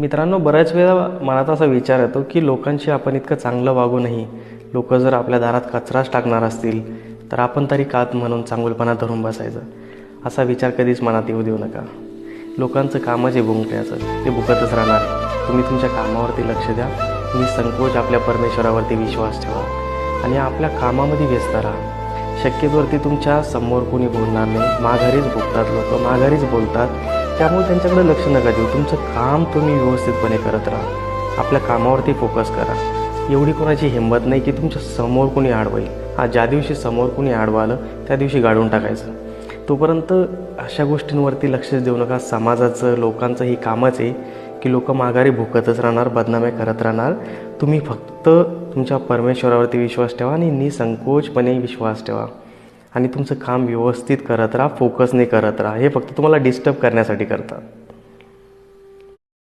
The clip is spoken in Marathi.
मित्रांनो, बऱ्याच वेळा मनात असा विचार येतो की लोकांशी आपण इतकं चांगलं वागूनही लोक जर आपल्या दारात कचराच टाकणार असतील तर आपण तरी का म्हणून चांगुलपणा धरून बसायचं. असा विचार कधीच मनात येऊ देऊ नका. लोकांचं कामच आहे भुंकण्याचं, ते भुकतच राहणार आहे. तुम्ही तुमच्या कामावरती लक्ष द्या, निसंकोच आपल्या परमेश्वरावरती विश्वास ठेवा आणि आपल्या कामामध्ये व्यस्त राहा. शक्यतोवरती तुमच्या समोर कोणी बोलणार नाही. माघारीच भुकतात लोक, माघारीच बोलतात, त्यामुळे त्यांच्याकडे लक्ष नका देऊ. तुमचं काम तुम्ही व्यवस्थितपणे करत राहा. आपल्या कामावरती फोकस करा. एवढी कोणाची हिंमत नाही की तुमच्या समोर कोणी आडवईल. ज्या दिवशी समोर कोणी आडवं आलं त्या दिवशी गाडून टाकायचं. तोपर्यंत अशा गोष्टींवरती लक्षच देऊ नका. समाजाचं, लोकांचं ही कामच आहे की लोक माघारी भुकतच राहणार, बदनाम्या करत राहणार. तुम्ही फक्त तुमच्या परमेश्वरावरती विश्वास ठेवा आणि निसंकोचपणे विश्वास ठेवा आणि तुमचं काम व्यवस्थित करत राहा, फोकसने करत राहा. हे फक्त तुम्हाला डिस्टर्ब करण्यासाठी करतात.